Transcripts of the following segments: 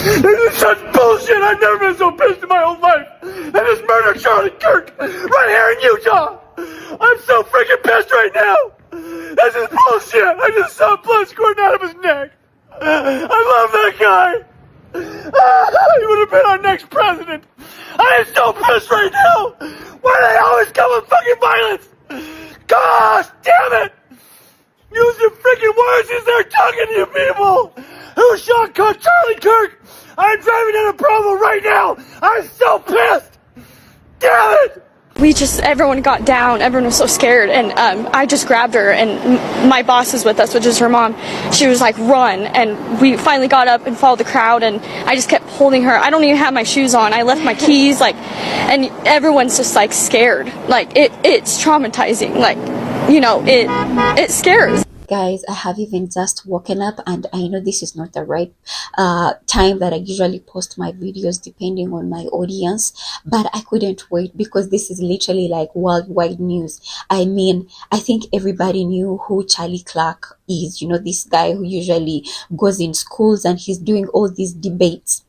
This is such bullshit. I've never been so pissed in my whole life. And this murder Charlie Kirk right here in Utah. I'm so freaking pissed right now. This is bullshit. I just saw blood squirting out of his neck. I love that guy. He would have been our next president. I am so pissed right now. Why do they always come with fucking violence? Gosh damn it. Use your freaking words as they're talking to you people. Who shot Charlie Kirk? I'm driving down a Provo right now. I'm so pissed. Damn it. Everyone got down, everyone was so scared, and I just grabbed her, and my boss is with us, which is her mom. She was like, run, and we finally got up and followed the crowd, and I just kept holding her. I don't even have my shoes on. I left my keys, and everyone's just like scared. Like it's traumatizing. Like, you know, it scares. Guys, I have even just woken up, and I know this is not the right time that I usually post my videos depending on my audience, but I couldn't wait because this is literally like worldwide news. I mean, I think everybody knew who Charlie Kirk is, you know, this guy who usually goes in schools and he's doing all these debates.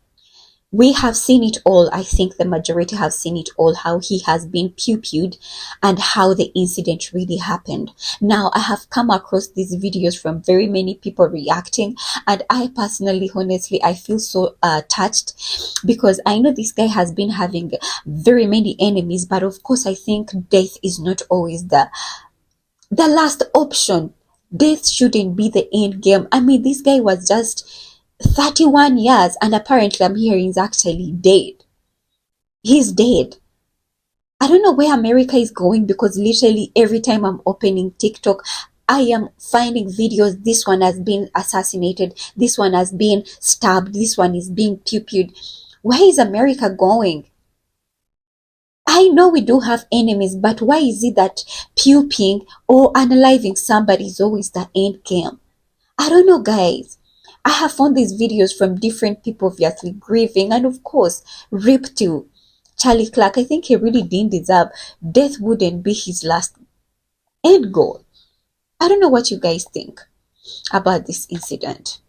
We have seen it all. I think the majority have seen it all, how he has been pew-pewed and how the incident really happened. Now, I have come across these videos from very many people reacting, and I personally, honestly, I feel so touched because I know this guy has been having very many enemies, but of course, I think death is not always the last option. Death shouldn't be the end game. I mean, this guy was just 31 years, and apparently I'm hearing he's actually dead. He's dead. I don't know where America is going because literally every time I'm opening TikTok, I am finding videos. This one has been assassinated. This one has been stabbed. This one is being pew-pewed. Where is America going? I know we do have enemies, but why is it that pew-pewing or unaliving somebody is always the end game? I don't know, guys. I have found these videos from different people obviously grieving, and of course, RIP to Charlie Kirk. I think he really didn't deserve. Death wouldn't be his last end goal. I don't know what you guys think about this incident.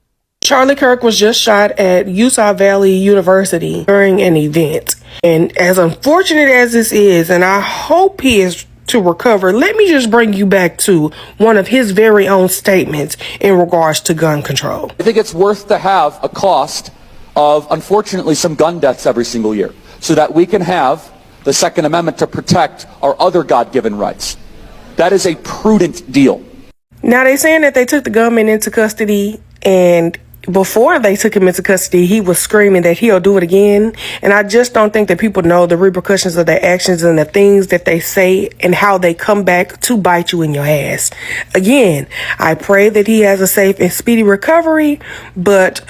Charlie Kirk was just shot at Utah Valley University during an event. And as unfortunate as this is, and I hope he is to recover, let me just bring you back to one of his very own statements in regards to gun control. I think it's worth to have a cost of, unfortunately, some gun deaths every single year so that we can have the Second Amendment to protect our other God-given rights. That is a prudent deal. Now, they're saying that they took the gunman into custody, and before they took him into custody, he was screaming that he'll do it again. And I just don't think that people know the repercussions of their actions and the things that they say and how they come back to bite you in your ass. Again, I pray that he has a safe and speedy recovery, but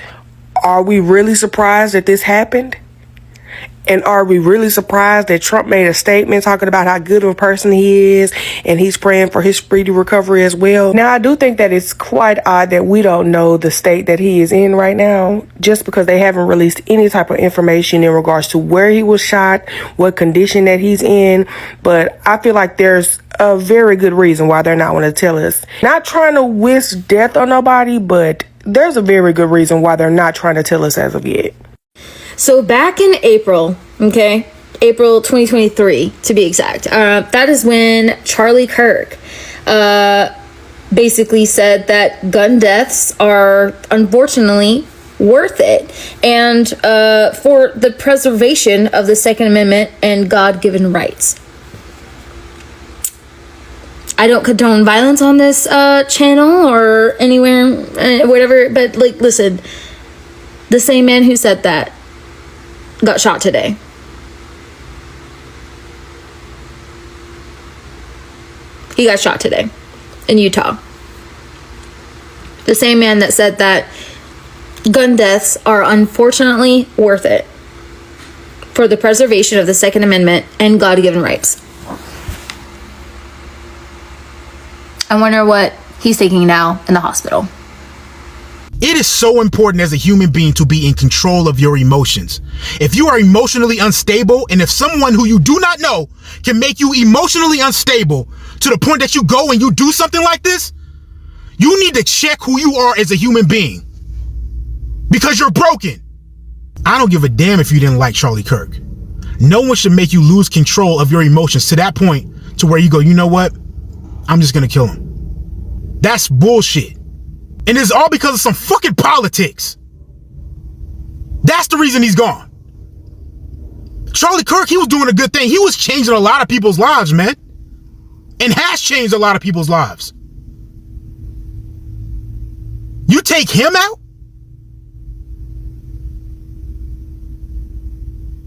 are we really surprised that this happened? And are we really surprised that Trump made a statement talking about how good of a person he is and he's praying for his speedy recovery as well? Now, I do think that it's quite odd that we don't know the state that he is in right now, just because they haven't released any type of information in regards to where he was shot, what condition that he's in. But I feel like there's a very good reason why they're not going to tell us. Not trying to wish death on nobody, but there's a very good reason why they're not trying to tell us as of yet. So back in April, okay, April 2023 to be exact, that is when Charlie Kirk basically said that gun deaths are unfortunately worth it, and for the preservation of the Second Amendment and God-given rights. I don't condone violence on this channel or anywhere, whatever, but like, listen, the same man who said that got shot today. He got shot today in Utah. The same man that said that gun deaths are unfortunately worth it for the preservation of the Second Amendment and God-given rights. I wonder what he's taking now in the hospital. It is so important as a human being to be in control of your emotions. If you are emotionally unstable, and if someone who you do not know can make you emotionally unstable to the point that you go and you do something like this, you need to check who you are as a human being, because you're broken. I don't give a damn if you didn't like Charlie Kirk. No one should make you lose control of your emotions to that point to where you go, you know what? I'm just gonna kill him. That's bullshit. And it's all because of some fucking politics. That's the reason he's gone. Charlie Kirk, he was doing a good thing. He was changing a lot of people's lives, man. And has changed a lot of people's lives. You take him out?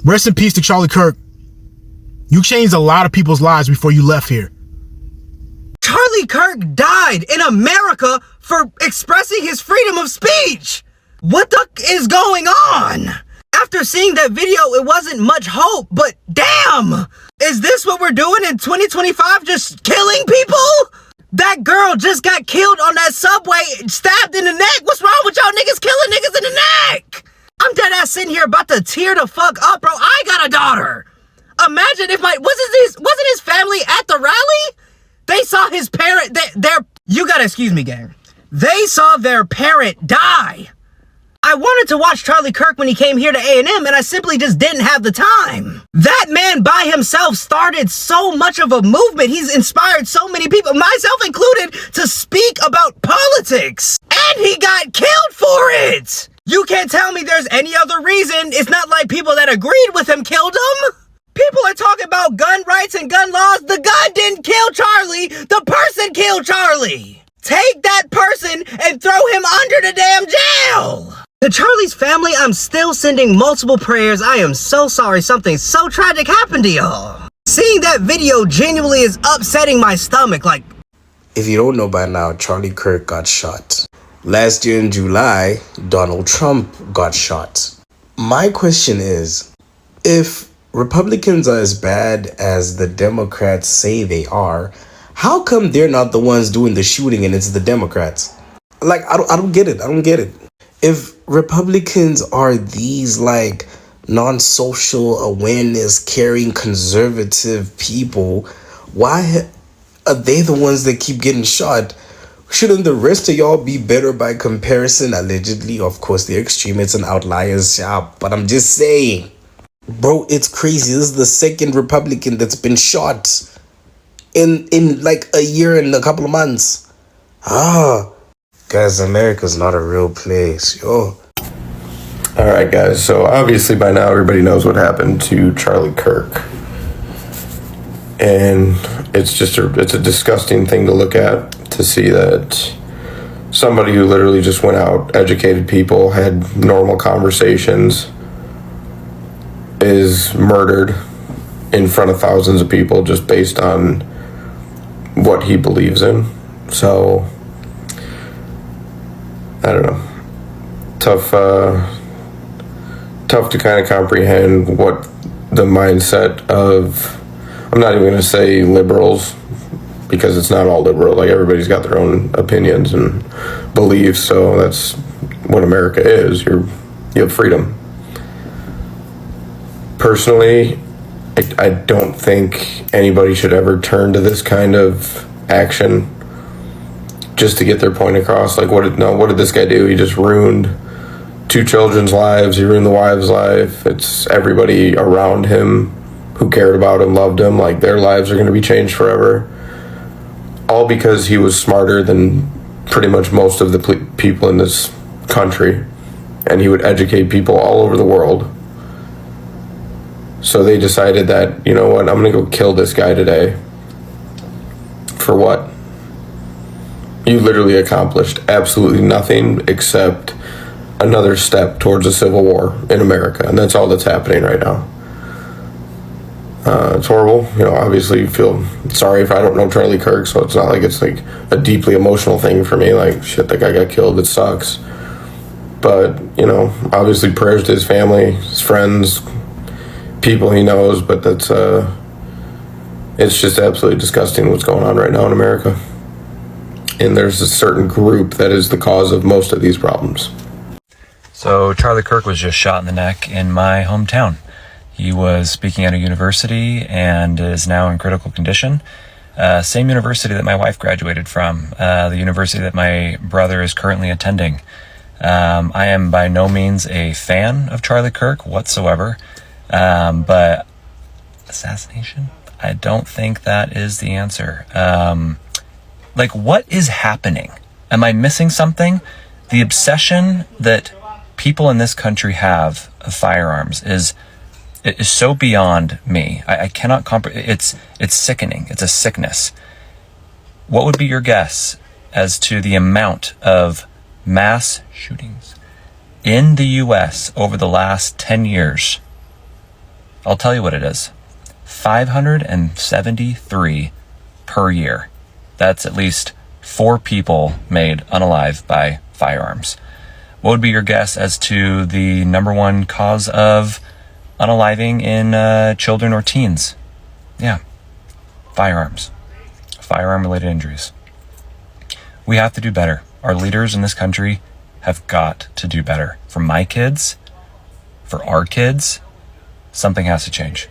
Rest in peace to Charlie Kirk. You changed a lot of people's lives before you left here. Charlie Kirk died in America for expressing his freedom of speech. What the is going on? After seeing that video, it wasn't much hope, but damn! Is this what we're doing in 2025? Just killing people? That girl just got killed on that subway, stabbed in the neck. What's wrong with y'all niggas killing niggas in the neck? I'm dead ass sitting here about to tear the fuck up, bro. I got a daughter. Imagine if wasn't his family at the rally? They saw his parent, you gotta excuse me, gang. They saw their parent die. I wanted to watch Charlie Kirk when he came here to A&M, and I simply just didn't have the time. That man by himself started so much of a movement. He's inspired so many people, myself included, to speak about politics. And he got killed for it. You can't tell me there's any other reason. It's not like people that agreed with him killed him. People are talking about gun rights and gun laws. The gun didn't kill Charlie. The person killed Charlie. Take that person and throw him under the damn jail. To Charlie's family, I'm still sending multiple prayers. I am so sorry something so tragic happened to y'all. Seeing that video genuinely is upsetting my stomach. Like, if you don't know by now, Charlie Kirk got shot. Last year in July, Donald Trump got shot. My question is, if Republicans are as bad as the Democrats say they are, how come they're not the ones doing the shooting and it's the Democrats? Like, I don't get it. I don't get it. If Republicans are these like non-social awareness carrying conservative people, why are they the ones that keep getting shot? Shouldn't the rest of y'all be better by comparison? Allegedly, of course, they're extremists and outliers, yeah, but I'm just saying, bro, it's crazy. This is the second Republican that's been shot in like a year and a couple of months. Guys, America's not a real place, yo. Alright guys, so obviously by now everybody knows what happened to Charlie Kirk. And it's a disgusting thing to look at, to see that somebody who literally just went out, educated people, had normal conversations, is murdered in front of thousands of people just based on what he believes in. So I don't know. Tough to kind of comprehend what the mindset of, I'm not even going to say liberals, because it's not all liberal. Like, everybody's got their own opinions and beliefs, so that's what America is. You have freedom. Personally, I don't think anybody should ever turn to this kind of action just to get their point across. Like, what did this guy do? He just ruined 2 children's lives. He ruined the wife's life. It's everybody around him who cared about him, loved him. Like, their lives are going to be changed forever. All because he was smarter than pretty much most of the people in this country. And he would educate people all over the world. So they decided that, you know what, I'm going to go kill this guy today. For what? You literally accomplished absolutely nothing except another step towards a civil war in America, and that's all that's happening right now. It's horrible. You know, obviously you feel sorry if I don't know Charlie Kirk, so it's not like it's like a deeply emotional thing for me. Like, shit, that guy got killed. It sucks. But, you know, obviously prayers to his family, his friends, people he knows, but that's, it's just absolutely disgusting what's going on right now in America. And there's a certain group that is the cause of most of these problems. So Charlie Kirk was just shot in the neck in my hometown. He was speaking at a university and is now in critical condition. Same university that my wife graduated from, the university that my brother is currently attending. I am by no means a fan of Charlie Kirk whatsoever, but assassination? I don't think that is the answer. Like, what is happening? Am I missing something? The obsession that people in this country have of firearms is so beyond me. I cannot comprehend. It's sickening. It's a sickness. What would be your guess as to the amount of mass shootings in the U.S. over the last 10 years? I'll tell you what it is. 573 per year. That's at least 4 people made unalive by firearms. What would be your guess as to the number one cause of unaliving in children or teens? Yeah, firearms. Firearm-related injuries. We have to do better. Our leaders in this country have got to do better. For my kids, for our kids, something has to change.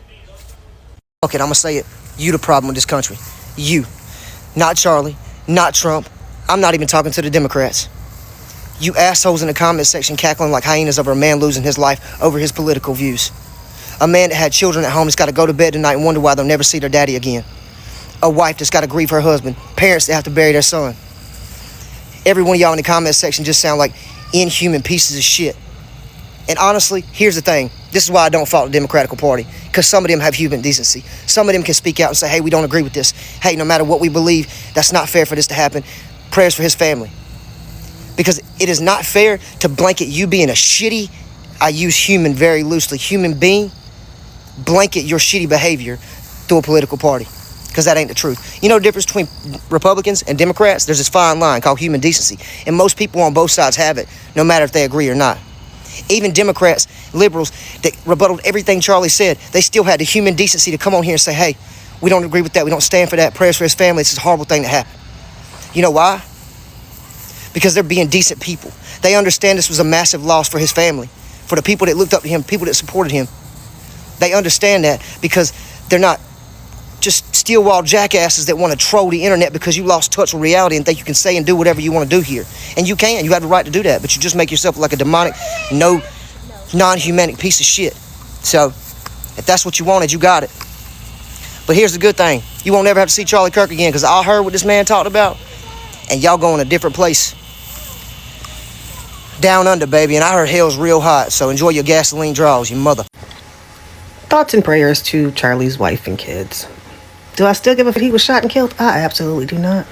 Okay, I'm gonna say it. You the problem with this country. You. Not Charlie, not Trump. I'm not even talking to the Democrats. You assholes in the comment section cackling like hyenas over a man losing his life over his political views. A man that had children at home that's got to go to bed tonight and wonder why they'll never see their daddy again. A wife that's got to grieve her husband. Parents that have to bury their son. Every one of y'all in the comment section just sound like inhuman pieces of shit. And honestly, here's the thing. This is why I don't follow the Democratic Party. Because some of them have human decency. Some of them can speak out and say, hey, we don't agree with this. Hey, no matter what we believe, that's not fair for this to happen. Prayers for his family. Because it is not fair to blanket you being a shitty, I use human very loosely, human being, blanket your shitty behavior through a political party. Because that ain't the truth. You know the difference between Republicans and Democrats? There's this fine line called human decency. And most people on both sides have it, no matter if they agree or not. Even Democrats, liberals, that rebutted everything Charlie said, they still had the human decency to come on here and say, hey, we don't agree with that. We don't stand for that. Prayers for his family. It's a horrible thing to happen. You know why? Because they're being decent people. They understand this was a massive loss for his family, for the people that looked up to him, people that supported him. They understand that because they're not just steel-walled jackasses that want to troll the internet because you lost touch with reality and think you can say and do whatever you want to do here. And you can. You have the right to do that. But you just make yourself like a demonic, non-humanic piece of shit. So, if that's what you wanted, you got it. But here's the good thing. You won't ever have to see Charlie Kirk again because I heard what this man talked about and y'all going a different place. Down under, baby. And I heard hell's real hot. So enjoy your gasoline draws, you mother. Thoughts and prayers to Charlie's wife and kids. Do I still give a fuck if he was shot and killed? I absolutely do not.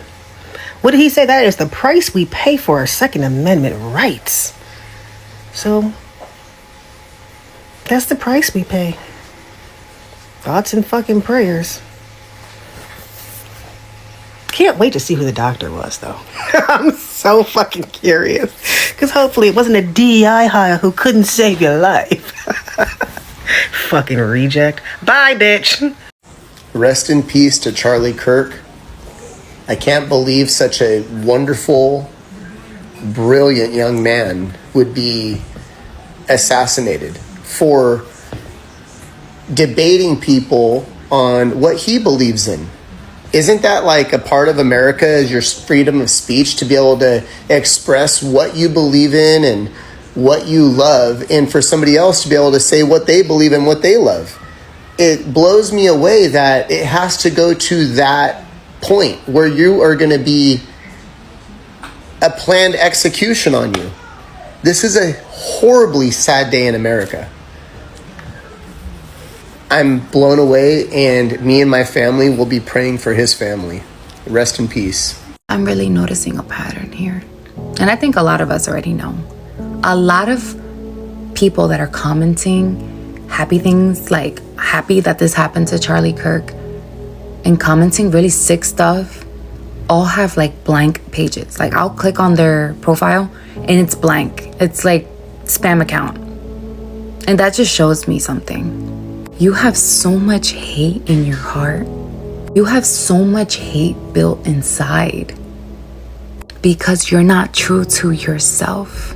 What did he say? That is the price we pay for our Second Amendment rights. So, that's the price we pay. Thoughts and fucking prayers. Can't wait to see who the doctor was, though. I'm so fucking curious. Because hopefully it wasn't a DEI hire who couldn't save your life. Fucking reject. Bye, bitch. Rest in peace to Charlie Kirk. I can't believe such a wonderful, brilliant young man would be assassinated for debating people on what he believes in. Isn't that like a part of America, is your freedom of speech to be able to express what you believe in and what you love, and for somebody else to be able to say what they believe in, what they love? It blows me away that it has to go to that point where you are going to be a planned execution on you. This is a horribly sad day in America. I'm blown away, and me and my family will be praying for his family. Rest in peace. I'm really noticing a pattern here. And I think a lot of us already know. A lot of people that are commenting happy things, like happy that this happened to Charlie Kirk, and commenting really sick stuff, all have like blank pages. Like I'll click on their profile and it's blank. It's like spam account. And that just shows me something. You have so much hate in your heart. You have so much hate built inside because you're not true to yourself.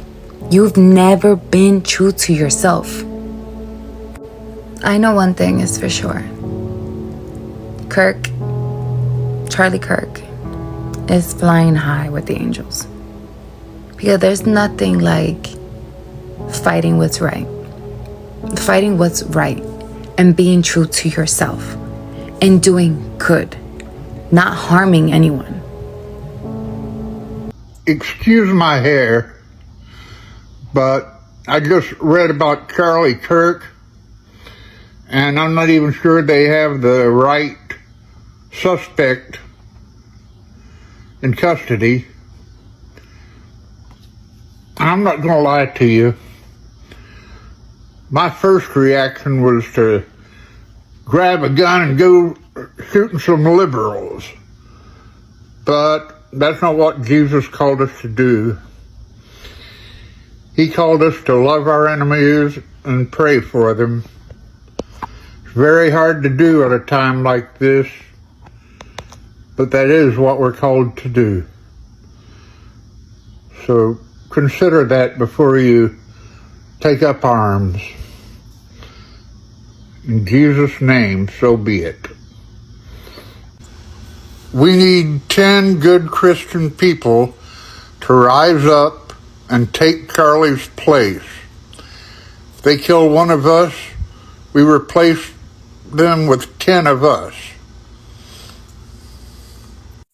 You've never been true to yourself. I know one thing is for sure. Charlie Kirk is flying high with the angels. Because there's nothing like fighting what's right. Fighting what's right and being true to yourself and doing good, not harming anyone. Excuse my hair, but I just read about Charlie Kirk, and I'm not even sure they have the right suspect in custody. I'm not going to lie to you. My first reaction was to grab a gun and go shooting some liberals. But that's not what Jesus called us to do. He called us to love our enemies and pray for them. It's very hard to do at a time like this, but that is what we're called to do. So consider that before you take up arms. In Jesus' name, so be it. We need 10 good Christian people to rise up and take Charlie's place. If they kill one of us, we replace them with 10 of us.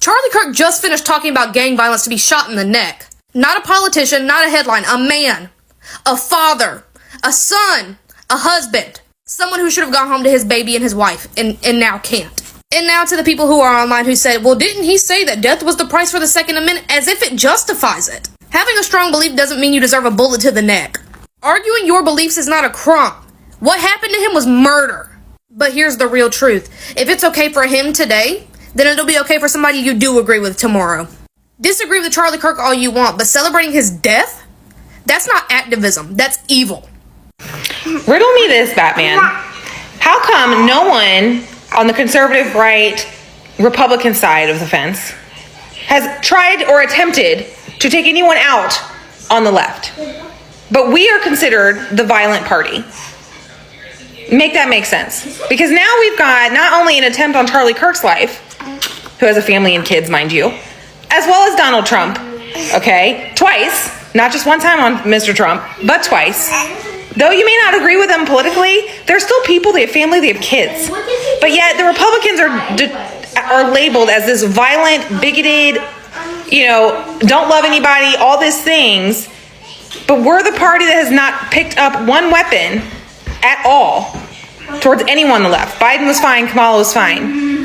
Charlie Kirk just finished talking about gang violence to be shot in the neck. Not a politician, not a headline, a man, a father, a son, a husband, someone who should have gone home to his baby and his wife and now can't. And now to the people who are online who said, well, didn't he say that death was the price for the Second Amendment? As if it justifies it. Having a strong belief doesn't mean you deserve a bullet to the neck. Arguing your beliefs is not a crime. What happened to him was murder. But here's the real truth. If it's okay for him today, then it'll be okay for somebody you do agree with tomorrow. Disagree with Charlie Kirk all you want, but celebrating his death? That's not activism. That's evil. Riddle me this, Batman. How come no one on the conservative right, Republican side of the fence has tried or attempted to take anyone out on the left? But we are considered the violent party. Make that make sense. Because now we've got not only an attempt on Charlie Kirk's life, who has a family and kids, mind you, as well as Donald Trump, okay? Twice, not just one time on Mr. Trump, but twice. Though you may not agree with them politically, they're still people, they have family, they have kids. But yet the Republicans are labeled as this violent, bigoted, don't love anybody, all these things. But we're the party that has not picked up one weapon at all towards anyone on the left. Biden was fine, Kamala was fine,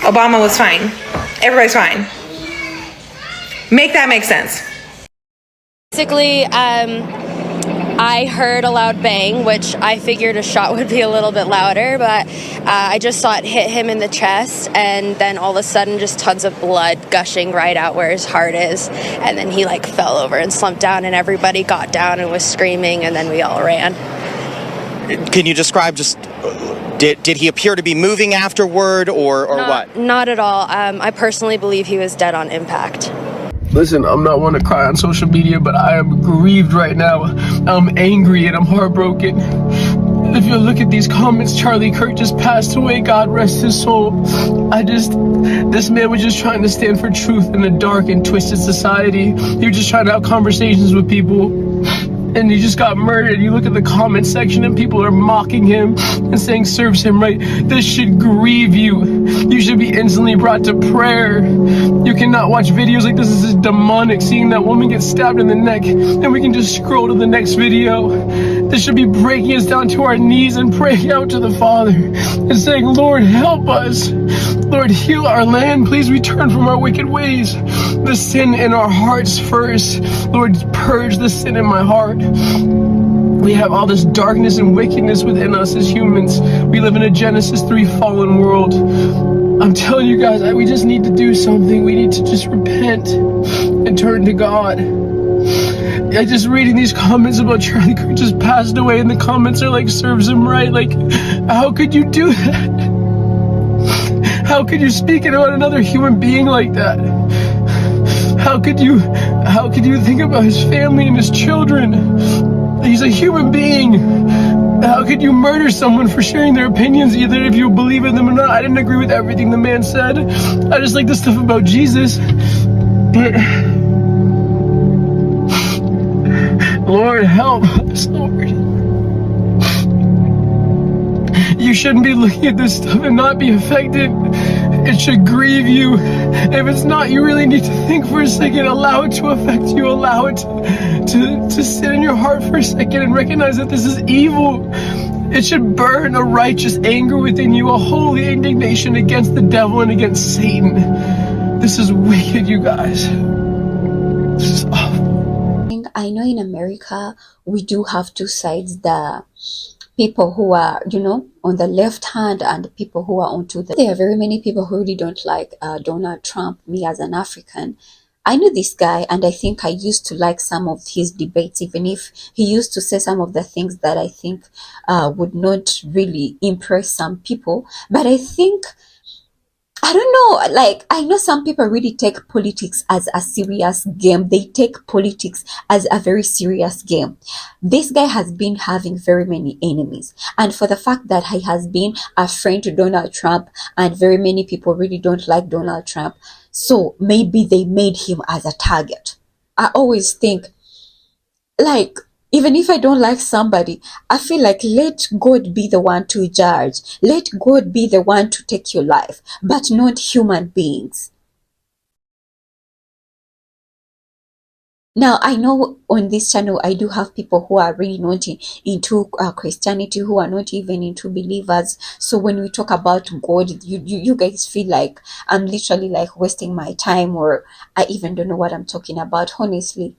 Obama was fine, everybody's fine. Make that make sense. Basically, I heard a loud bang, which I figured a shot would be a little bit louder, but I just saw it hit him in the chest, and then all of a sudden just tons of blood gushing right out where his heart is, and then he fell over and slumped down, and everybody got down and was screaming, and then we all ran. Can you describe did he appear to be moving afterward or what? Not at all. I personally believe he was dead on impact. Listen, I'm not one to cry on social media, but I am grieved right now. I'm angry and I'm heartbroken. If you look at these comments, Charlie Kirk just passed away, God rest his soul. This man was just trying to stand for truth in a dark and twisted society. He was just trying to have conversations with people. And he just got murdered. You look at the comment section and people are mocking him and saying serves him right. This should grieve you. You should be instantly brought to prayer. You cannot watch videos like this. This is demonic, seeing that woman get stabbed in the neck and we can just scroll to the next video. This should be breaking us down to our knees and praying out to the Father and saying, Lord, help us. Lord, heal our land. Please return from our wicked ways. The sin in our hearts first. Lord, purge the sin in my heart. We have all this darkness and wickedness within us as humans. We live in a Genesis 3 fallen world. I'm telling you guys, we just need to do something. We need to just repent and turn to God. I just reading these comments about Charlie Kirk just passed away, and the comments are serves him right. How could you do that? How could you speak about another human being like that? How could you think about his family and his children? He's a human being. How could you murder someone for sharing their opinions, either if you believe in them or not? I didn't agree with everything the man said. I just like the stuff about Jesus. But Lord, help us, Lord. You shouldn't be looking at this stuff and not be affected. It should grieve you. If it's not, you really need to think for a second. Allow it to affect you. Allow it to sit in your heart for a second and recognize that this is evil. It should burn a righteous anger within you, a holy indignation against the devil and against Satan. This is wicked, you guys. This is awful. I know in America, we do have two sides. The people who are, you know, on the left hand and the people who are onto the... There are very many people who really don't like Donald Trump. Me as an African, I know this guy, and I think I used to like some of his debates, even if he used to say some of the things that I think would not really impress some people. But I think, I don't know, like, I know some people really take politics as a serious game. They take politics as a very serious game. This guy has been having very many enemies. And for the fact that he has been a friend to Donald Trump, and very many people really don't like Donald Trump, so maybe they made him as a target. I always think, like, even if I don't like somebody, I feel like let God be the one to judge. Let God be the one to take your life, but not human beings. Now, I know on this channel, I do have people who are really not into Christianity, who are not even into believers. So when we talk about God, you guys feel like I'm literally like wasting my time, or I even don't know what I'm talking about, honestly.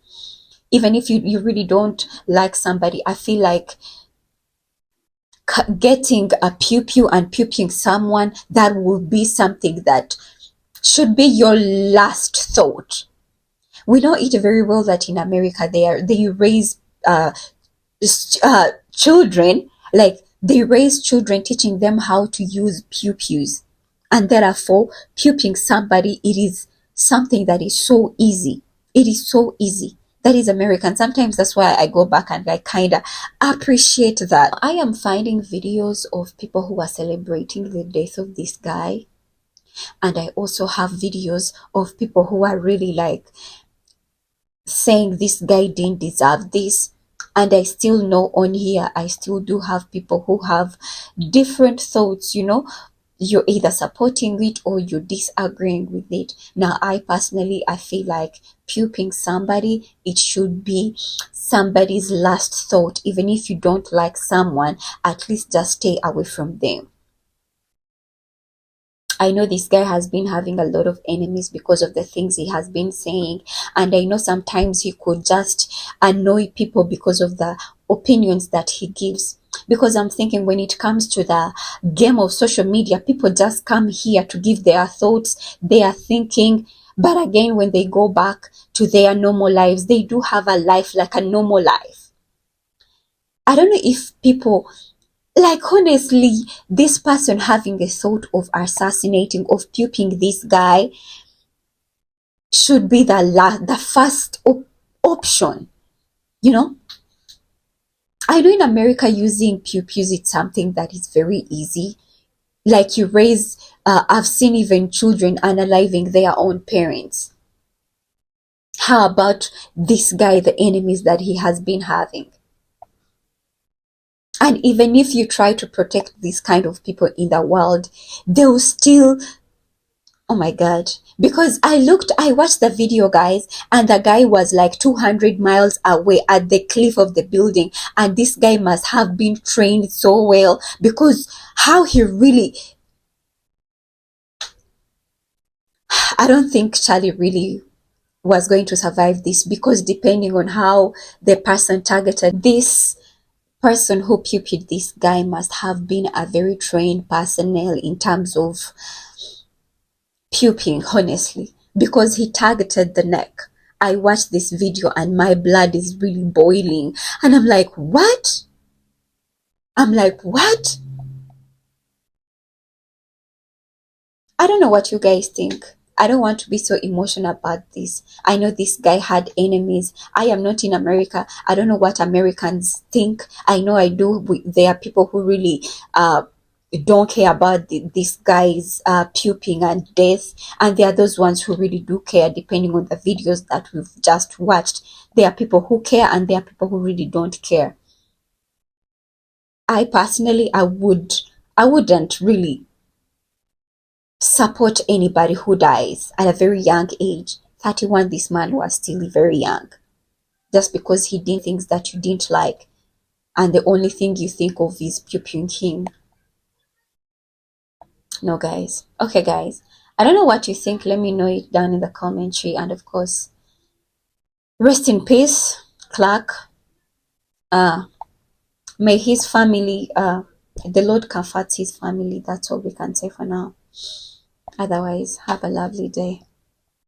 Even if you really don't like somebody, I feel like getting a pew-pew and pew-pewing someone, that will be something that should be your last thought. We know it very well that in America they raise children, like they raise children teaching them how to use pew-pews, and therefore pew-pewing somebody, it is something that is so easy. It is so easy. That is American. Sometimes that's why I go back and I kind of appreciate that. I am finding videos of people who are celebrating the death of this guy, and I also have videos of people who are really like saying this guy didn't deserve this. And I still know on here, I still do have people who have different thoughts, you know. You're either supporting it or you're disagreeing with it. Now, I personally, I feel like pew-pewing somebody, it should be somebody's last thought. Even if you don't like someone, at least just stay away from them. I know this guy has been having a lot of enemies because of the things he has been saying. And I know sometimes he could just annoy people because of the opinions that he gives. Because I'm thinking when it comes to the game of social media, people just come here to give their thoughts, their thinking. But again, when they go back to their normal lives, they do have a life like a normal life. I don't know if people... Like, honestly, this person having a thought of assassinating, of pew-pewing this guy should be the first option, you know? I know in America using pew-pews, it's something that is very easy. Like you raise, I've seen even children unaliving their own parents. How about this guy, the enemies that he has been having? And even if you try to protect these kind of people in the world, they'll still, oh my God. Because I watched the video, guys, and the guy was like 200 miles away at the cliff of the building. And this guy must have been trained so well, because how he really, I don't think Charlie really was going to survive this, because depending on how the person targeted this person who pew-pewed this guy must have been a very trained personnel in terms of pew-pewing, honestly, because he targeted the neck. I watched this video and my blood is really boiling, and I'm like, what? I'm like, what? I don't know what you guys think. I don't want to be so emotional about this. I know this guy had enemies. I am not in America. I don't know what Americans think. I know I do. There are people who really don't care about this guy's puping and death, and there are those ones who really do care. Depending on the videos that we've just watched, there are people who care and there are people who really don't care. I personally, I wouldn't really support anybody who dies at a very young age. 31, this man was still very young, just because he did things that you didn't like, and the only thing you think of is puping him. No, guys. Okay, guys, I don't know what you think. Let me know it down in the commentary. And of course, rest in peace, Clark. May his family, the Lord comforts his family. That's all we can say for now. Otherwise, have a lovely day.